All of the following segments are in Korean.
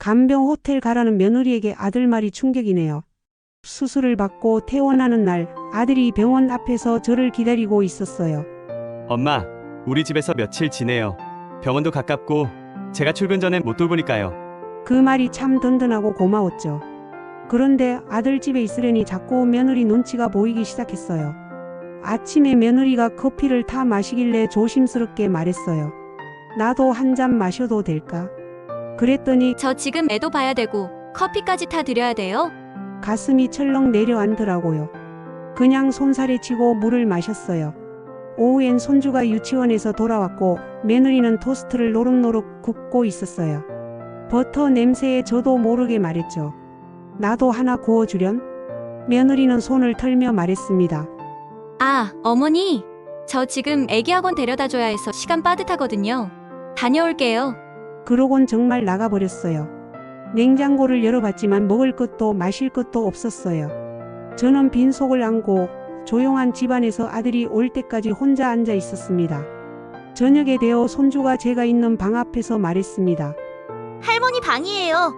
간병 호텔 가라는 며느리에게 아들 말이 충격이네요. 수술을 받고 퇴원하는 날 아들이 병원 앞에서 저를 기다리고 있었어요. 엄마, 우리 집에서 며칠 지내요. 병원도 가깝고 제가 출근 전엔 못 돌보니까요. 그 말이 참 든든하고 고마웠죠. 그런데 아들 집에 있으려니 자꾸 며느리 눈치가 보이기 시작했어요. 아침에 며느리가 커피를 타 마시길래 조심스럽게 말했어요. 나도 한 잔 마셔도 될까? 그랬더니 저 지금 애도 봐야 되고 커피까지 타 드려야 돼요? 가슴이 철렁 내려앉더라고요. 그냥 손살에 치고 물을 마셨어요. 오후엔 손주가 유치원에서 돌아왔고 며느리는 토스트를 노릇노릇 굽고 있었어요. 버터 냄새에 저도 모르게 말했죠. 나도 하나 구워주렴? 며느리는 손을 털며 말했습니다. 아, 어머니. 저 지금 애기 학원 데려다 줘야 해서 시간 빠듯하거든요. 다녀올게요. 그러곤 정말 나가버렸어요. 냉장고를 열어봤지만 먹을 것도 마실 것도 없었어요. 저는 빈속을 안고 조용한 집안에서 아들이 올 때까지 혼자 앉아 있었습니다. 저녁에 되어 손주가 제가 있는 방 앞에서 말했습니다. 할머니 방이에요.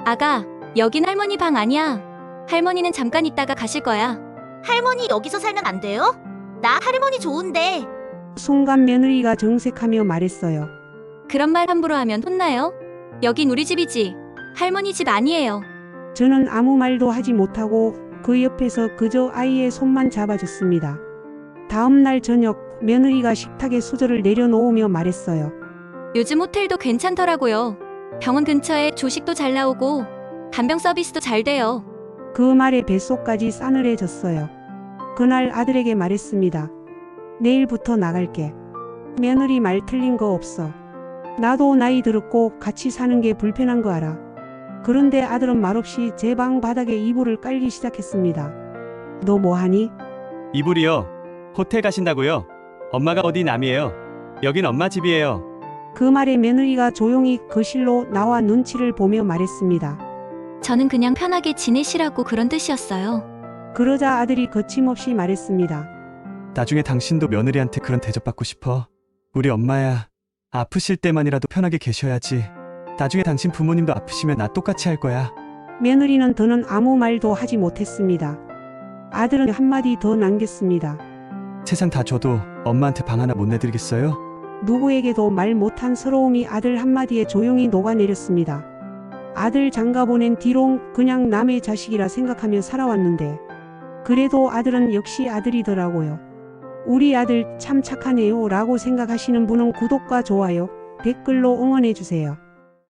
아가, 여긴 할머니 방 아니야. 할머니는 잠깐 있다가 가실 거야. 할머니 여기서 살면 안 돼요? 나 할머니 좋은데. 순간 며느리가 정색하며 말했어요. 그런 말 함부로 하면 혼나요? 여긴 우리 집이지. 할머니 집 아니에요. 저는 아무 말도 하지 못하고 그 옆에서 그저 아이의 손만 잡아줬습니다. 다음 날 저녁 며느리가 식탁에 수저를 내려놓으며 말했어요. 요즘 호텔도 괜찮더라고요. 병원 근처에 조식도 잘 나오고 간병 서비스도 잘 돼요. 그 말에 뱃속까지 싸늘해졌어요. 그날 아들에게 말했습니다. 내일부터 나갈게. 며느리 말 틀린 거 없어. 나도 나이 들었고 같이 사는 게 불편한 거 알아. 그런데 아들은 말없이 제 방 바닥에 이불을 깔기 시작했습니다. 너 뭐하니? 이불이요. 호텔 가신다고요? 엄마가 어디 남이에요? 여긴 엄마 집이에요. 그 말에 며느리가 조용히 거실로 나와 눈치를 보며 말했습니다. 저는 그냥 편하게 지내시라고 그런 뜻이었어요. 그러자 아들이 거침없이 말했습니다. 나중에 당신도 며느리한테 그런 대접받고 싶어? 우리 엄마야. 아프실 때만이라도 편하게 계셔야지. 나중에 당신 부모님도 아프시면 나 똑같이 할 거야. 며느리는 더는 아무 말도 하지 못했습니다. 아들은 한마디 더 남겼습니다. 세상 다 줘도 엄마한테 방 하나 못 내드리겠어요? 누구에게도 말 못한 서러움이 아들 한마디에 조용히 녹아내렸습니다. 아들 장가 보낸 뒤로 그냥 남의 자식이라 생각하며 살아왔는데 그래도 아들은 역시 아들이더라고요. 우리 아들 참 착하네요 라고 생각하시는 분은 구독과 좋아요, 댓글로 응원해주세요.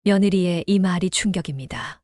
며느리의 이 말이 충격입니다.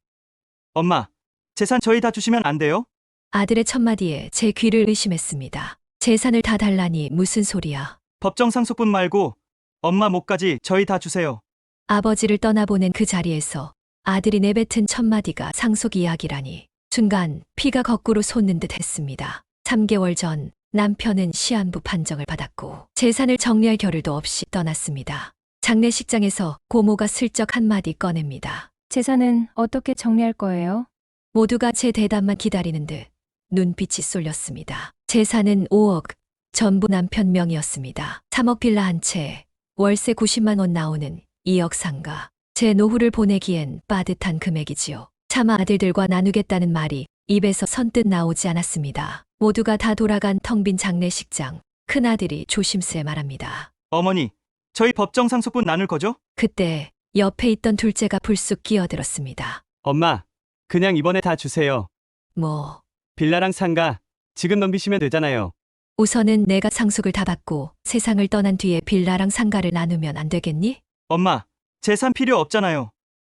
엄마, 재산 저희 다 주시면 안 돼요? 아들의 첫마디에 제 귀를 의심했습니다. 재산을 다 달라니 무슨 소리야. 법정 상속분 말고 엄마 몫까지 저희 다 주세요. 아버지를 떠나보낸 그 자리에서 아들이 내뱉은 첫마디가 상속 이야기라니 순간 피가 거꾸로 솟는 듯 했습니다. 3개월 전 남편은 시한부 판정을 받았고 재산을 정리할 겨를도 없이 떠났습니다. 장례식장에서 고모가 슬쩍 한마디 꺼냅니다. 재산은 어떻게 정리할 거예요? 모두가 제 대답만 기다리는 듯 눈빛이 쏠렸습니다. 재산은 5억, 전부 남편 명의였습니다. 3억 빌라 한 채, 월세 90만 원 나오는 2억 상가. 제 노후를 보내기엔 빠듯한 금액이지요. 차마 아들들과 나누겠다는 말이 입에서 선뜻 나오지 않았습니다. 모두가 다 돌아간 텅 빈 장례식장. 큰아들이 조심스레 말합니다. 어머니, 저희 법정 상속분 나눌 거죠? 그때 옆에 있던 둘째가 불쑥 끼어들었습니다. 엄마, 그냥 이번에 다 주세요. 뭐, 빌라랑 상가 지금 넘기시면 되잖아요. 우선은 내가 상속을 다 받고 세상을 떠난 뒤에 빌라랑 상가를 나누면 안 되겠니? 엄마, 재산 필요 없잖아요.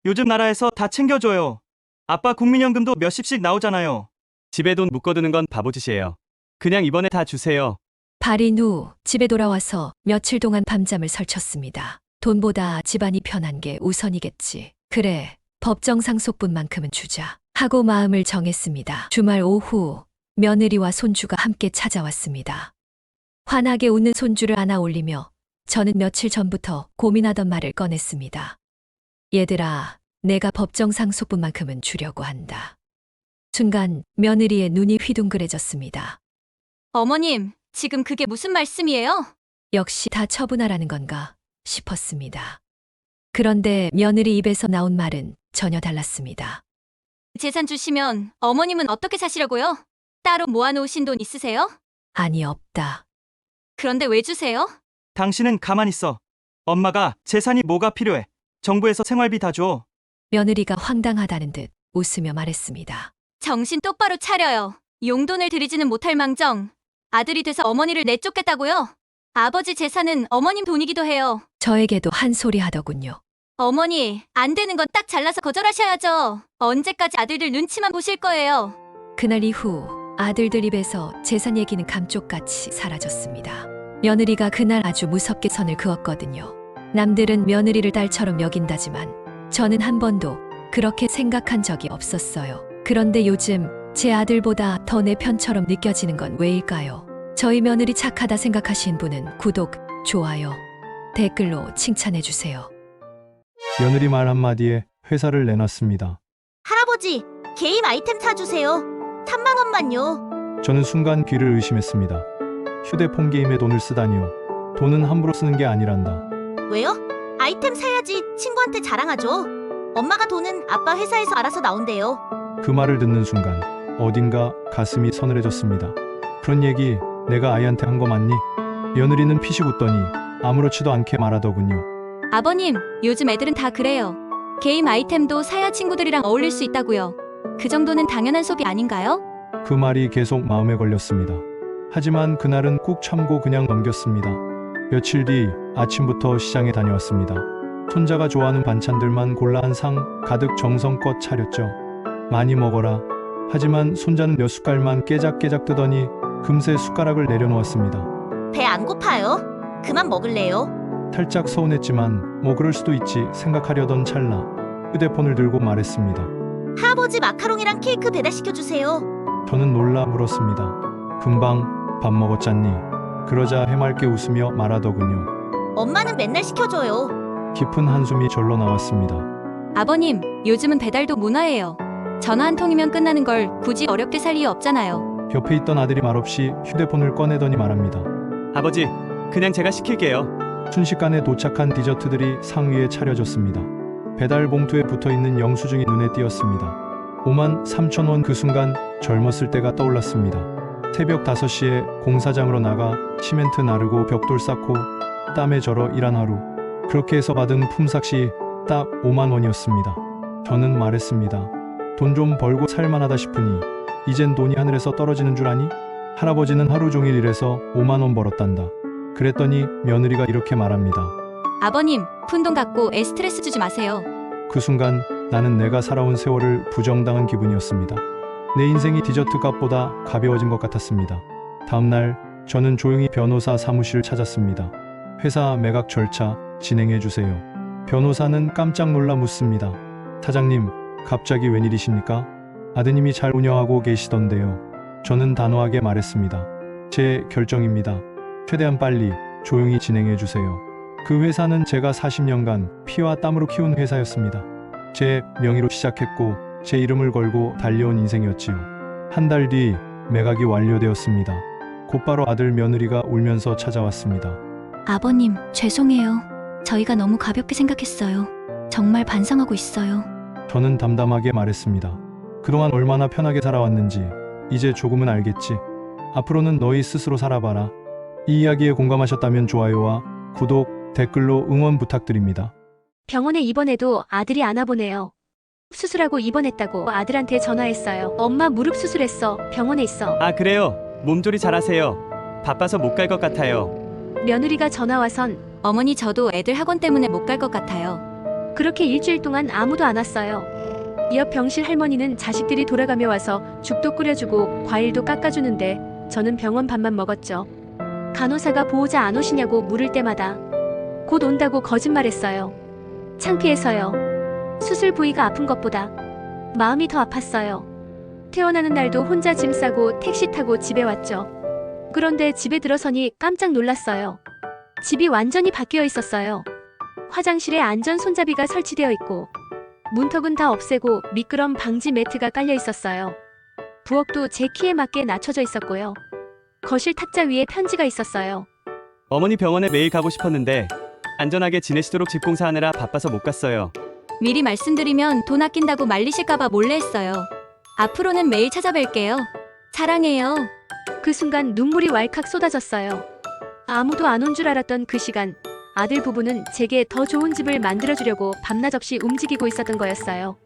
요즘 나라에서 다 챙겨줘요. 아빠 국민연금도 몇십씩 나오잖아요. 집에 돈 묶어두는 건 바보짓이에요. 그냥 이번에 다 주세요. 발인 후 집에 돌아와서 며칠 동안 밤잠을 설쳤습니다. 돈보다 집안이 편한 게 우선이겠지. 그래, 법정 상속분만큼은 주자 하고 마음을 정했습니다. 주말 오후 며느리와 손주가 함께 찾아왔습니다. 환하게 웃는 손주를 안아 올리며 저는 며칠 전부터 고민하던 말을 꺼냈습니다. 얘들아, 내가 법정 상속분만큼은 주려고 한다. 순간 며느리의 눈이 휘둥그레졌습니다. 어머님, 지금 그게 무슨 말씀이에요? 역시 다 처분하라는 건가 싶었습니다. 그런데 며느리 입에서 나온 말은 전혀 달랐습니다. 재산 주시면 어머님은 어떻게 사시려고요? 따로 모아놓으신 돈 있으세요? 아니, 없다. 그런데 왜 주세요? 당신은 가만히 있어. 엄마가 재산이 뭐가 필요해. 정부에서 생활비 다 줘. 며느리가 황당하다는 듯 웃으며 말했습니다. 정신 똑바로 차려요. 용돈을 드리지는 못할 망정. 아들이 돼서 어머니를 내쫓겠다고요? 아버지 재산은 어머님 돈이기도 해요. 저에게도 한 소리 하더군요. 어머니, 안 되는 건 딱 잘라서 거절하셔야죠. 언제까지 아들들 눈치만 보실 거예요? 그날 이후 아들들 입에서 재산 얘기는 감쪽같이 사라졌습니다. 며느리가 그날 아주 무섭게 선을 그었거든요. 남들은 며느리를 딸처럼 여긴다지만 저는 한 번도 그렇게 생각한 적이 없었어요. 그런데 요즘 제 아들보다 더 내 편처럼 느껴지는 건 왜일까요? 저희 며느리 착하다 생각하신 분은 구독, 좋아요, 댓글로 칭찬해주세요. 며느리 말 한마디에 회사를 내놨습니다. 할아버지, 게임 아이템 사주세요. 3만 원만요. 저는 순간 귀를 의심했습니다. 휴대폰 게임에 돈을 쓰다니요. 돈은 함부로 쓰는 게 아니란다. 왜요? 아이템 사야지 친구한테 자랑하죠. 엄마가 돈은 아빠 회사에서 알아서 나온대요. 그 말을 듣는 순간 어딘가 가슴이 서늘해졌습니다. 그런 얘기 내가 아이한테 한 거 맞니? 며느리는 피식 웃더니 아무렇지도 않게 말하더군요. 아버님, 요즘 애들은 다 그래요. 게임 아이템도 사야 친구들이랑 어울릴 수 있다고요. 그 정도는 당연한 소비 아닌가요? 그 말이 계속 마음에 걸렸습니다. 하지만 그날은 꾹 참고 그냥 넘겼습니다. 며칠 뒤 아침부터 시장에 다녀왔습니다. 손자가 좋아하는 반찬들만 골라 한 상 가득 정성껏 차렸죠. 많이 먹어라. 하지만 손자는 몇 숟갈만 깨작깨작 뜨더니 금세 숟가락을 내려놓았습니다. 배 안 고파요? 그만 먹을래요? 살짝 서운했지만 뭐 그럴 수도 있지 생각하려던 찰나 휴대폰을 들고 말했습니다. 할아버지 마카롱이랑 케이크 배달시켜주세요. 저는 놀라 물었습니다. 금방 밥 먹었잖니? 그러자 해맑게 웃으며 말하더군요. 엄마는 맨날 시켜줘요. 깊은 한숨이 절로 나왔습니다. 아버님, 요즘은 배달도 문화예요. 전화 한 통이면 끝나는 걸 굳이 어렵게 살 이유 없잖아요. 옆에 있던 아들이 말없이 휴대폰을 꺼내더니 말합니다. 아버지, 그냥 제가 시킬게요. 순식간에 도착한 디저트들이 상 위에 차려졌습니다. 배달 봉투에 붙어있는 영수증이 눈에 띄었습니다. 5만 3천 원. 그 순간 젊었을 때가 떠올랐습니다. 새벽 5시에 공사장으로 나가 시멘트 나르고 벽돌 쌓고 땀에 절어 일한 하루. 그렇게 해서 받은 품삯이 딱 5만 원이었습니다. 저는 말했습니다. 돈 좀 벌고 살만하다 싶으니 이젠 돈이 하늘에서 떨어지는 줄 아니? 할아버지는 하루 종일 일해서 5만 원 벌었단다. 그랬더니 며느리가 이렇게 말합니다. 아버님, 푼돈 갖고 애 스트레스 주지 마세요. 그 순간 나는 내가 살아온 세월을 부정당한 기분이었습니다. 내 인생이 디저트 값보다 가벼워진 것 같았습니다. 다음날 저는 조용히 변호사 사무실을 찾았습니다. 회사 매각 절차 진행해 주세요. 변호사는 깜짝 놀라 묻습니다. 사장님, 갑자기 웬일이십니까? 아드님이 잘 운영하고 계시던데요. 저는 단호하게 말했습니다. 제 결정입니다. 최대한 빨리 조용히 진행해 주세요. 그 회사는 제가 40년간 피와 땀으로 키운 회사였습니다. 제 명의로 시작했고 제 이름을 걸고 달려온 인생이었지요. 한 달 뒤 매각이 완료되었습니다. 곧바로 아들 며느리가 울면서 찾아왔습니다. 아버님, 죄송해요. 저희가 너무 가볍게 생각했어요. 정말 반성하고 있어요. 저는 담담하게 말했습니다. 그동안 얼마나 편하게 살아왔는지 이제 조금은 알겠지. 앞으로는 너희 스스로 살아봐라. 이 이야기에 공감하셨다면 좋아요와 구독, 댓글로 응원 부탁드립니다. 병원에 입원해도 아들이 안 와보네요. 수술하고 입원했다고 아들한테 전화했어요. 엄마 무릎 수술했어. 병원에 있어. 아, 그래요? 몸조리 잘하세요. 바빠서 못 갈 것 같아요. 며느리가 전화와선 어머니, 저도 애들 학원 때문에 못 갈 것 같아요. 그렇게 일주일 동안 아무도 안 왔어요. 옆 병실 할머니는 자식들이 돌아가며 와서 죽도 끓여주고 과일도 깎아주는데 저는 병원 밥만 먹었죠. 간호사가 보호자 안 오시냐고 물을 때마다 곧 온다고 거짓말했어요. 창피해서요. 수술 부위가 아픈 것보다 마음이 더 아팠어요. 퇴원하는 날도 혼자 짐 싸고 택시 타고 집에 왔죠. 그런데 집에 들어서니 깜짝 놀랐어요. 집이 완전히 바뀌어 있었어요. 화장실에 안전 손잡이가 설치되어 있고 문턱은 다 없애고 미끄럼 방지 매트가 깔려 있었어요. 부엌도 제 키에 맞게 낮춰져 있었고요. 거실 탁자 위에 편지가 있었어요. 어머니 병원에 매일 가고 싶었는데 안전하게 지내시도록 집 공사하느라 바빠서 못 갔어요. 미리 말씀드리면 돈 아낀다고 말리실까봐 몰래 했어요. 앞으로는 매일 찾아뵐게요. 사랑해요. 그 순간 눈물이 왈칵 쏟아졌어요. 아무도 안 온 줄 알았던 그 시간, 아들 부부는 제게 더 좋은 집을 만들어주려고 밤낮 없이 움직이고 있었던 거였어요.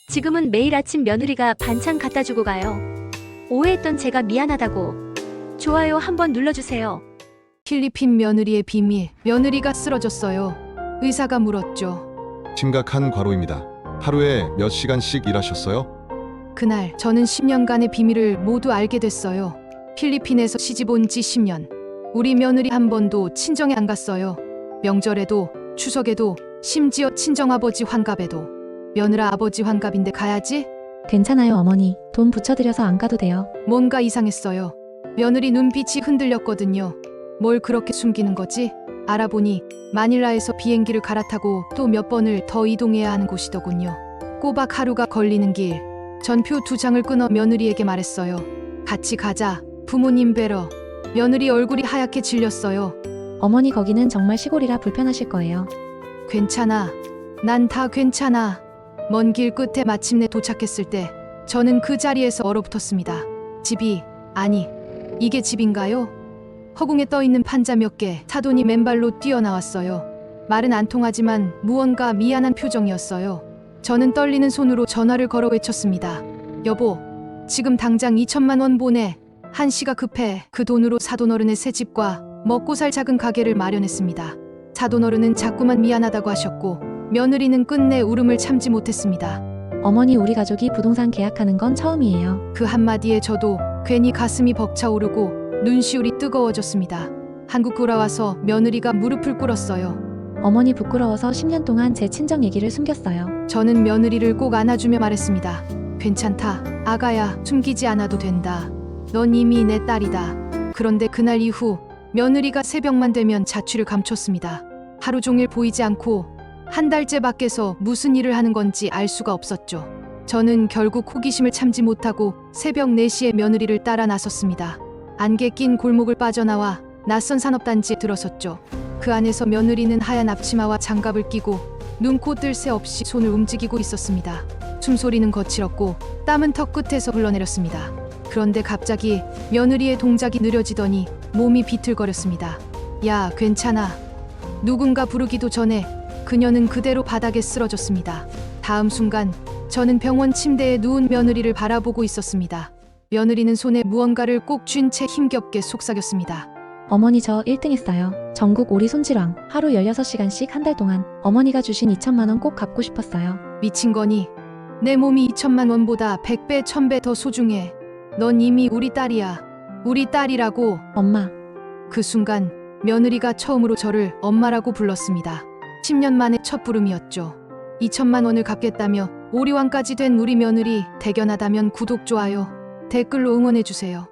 지금은 매일 아침 며느리가 반찬 갖다 주고 가요. 오해했던 제가 미안하다고. 좋아요 한번 눌러주세요. 필리핀 며느리의 비밀. 며느리가 쓰러졌어요. 의사가 물었죠. 심각한 과로입니다. 하루에 몇 시간씩 일하셨어요? 그날 저는 10년간의 비밀을 모두 알게 됐어요. 필리핀에서 시집 온 지 10년. 우리 며느리 한 번도 친정에 안 갔어요. 명절에도, 추석에도, 심지어 친정아버지 환갑에도. 며느라 아버지 환갑인데 가야지? 괜찮아요, 어머니. 돈 붙여드려서 안 가도 돼요. 뭔가 이상했어요. 며느리 눈빛이 흔들렸거든요. 뭘 그렇게 숨기는 거지? 알아보니 마닐라에서 비행기를 갈아타고 또 몇 번을 더 이동해야 하는 곳이더군요. 꼬박 하루가 걸리는 길. 전표 2장을 끊어 며느리에게 말했어요. 같이 가자. 부모님 뵈러. 며느리 얼굴이 하얗게 질렸어요. 어머니 거기는 정말 시골이라 불편하실 거예요. 괜찮아. 난 다 괜찮아. 먼 길 끝에 마침내 도착했을 때 저는 그 자리에서 얼어붙었습니다. 집이, 아니, 이게 집인가요? 허공에 떠있는 판자 몇 개, 사돈이 맨발로 뛰어나왔어요. 말은 안 통하지만 무언가 미안한 표정이었어요. 저는 떨리는 손으로 전화를 걸어 외쳤습니다. 여보, 지금 당장 2천만 원 보내. 한시가 급해. 그 돈으로 사돈어른의 새 집과 먹고 살 작은 가게를 마련했습니다. 사돈어른은 자꾸만 미안하다고 하셨고 며느리는 끝내 울음을 참지 못했습니다. 어머니 우리 가족이 부동산 계약하는 건 처음이에요. 그 한마디에 저도 괜히 가슴이 벅차오르고 눈시울이 뜨거워졌습니다. 한국 돌아와서 며느리가 무릎을 꿇었어요. 어머니 부끄러워서 10년 동안 제 친정 얘기를 숨겼어요. 저는 며느리를 꼭 안아주며 말했습니다. 괜찮다. 아가야, 숨기지 않아도 된다. 넌 이미 내 딸이다. 그런데 그날 이후 며느리가 새벽만 되면 자취를 감췄습니다. 하루 종일 보이지 않고 한 달째 밖에서 무슨 일을 하는 건지 알 수가 없었죠. 저는 결국 호기심을 참지 못하고 새벽 4시에 며느리를 따라 나섰습니다. 안개 낀 골목을 빠져나와 낯선 산업단지에 들어섰죠. 그 안에서 며느리는 하얀 앞치마와 장갑을 끼고 눈, 코, 뜰 새 없이 손을 움직이고 있었습니다. 숨소리는 거칠었고 땀은 턱 끝에서 흘러내렸습니다. 그런데 갑자기 며느리의 동작이 느려지더니 몸이 비틀거렸습니다. 야, 괜찮아. 누군가 부르기도 전에 그녀는 그대로 바닥에 쓰러졌습니다. 다음 순간 저는 병원 침대에 누운 며느리를 바라보고 있었습니다. 며느리는 손에 무언가를 꼭 쥔 채 힘겹게 속삭였습니다. 어머니 저 1등 했어요. 전국 오리 손질왕. 하루 16시간씩 한 달 동안 어머니가 주신 2천만 원 꼭 갚고 싶었어요. 미친 거니? 내 몸이 2천만 원보다 100배, 1000배 더 소중해. 넌 이미 우리 딸이야. 우리 딸이라고. 엄마. 그 순간 며느리가 처음으로 저를 엄마라고 불렀습니다. 10년 만에 첫 부름이었죠. 2천만 원을 갚겠다며 오리왕까지 된 우리 며느리, 대견하다면 구독, 좋아요, 댓글로 응원해주세요.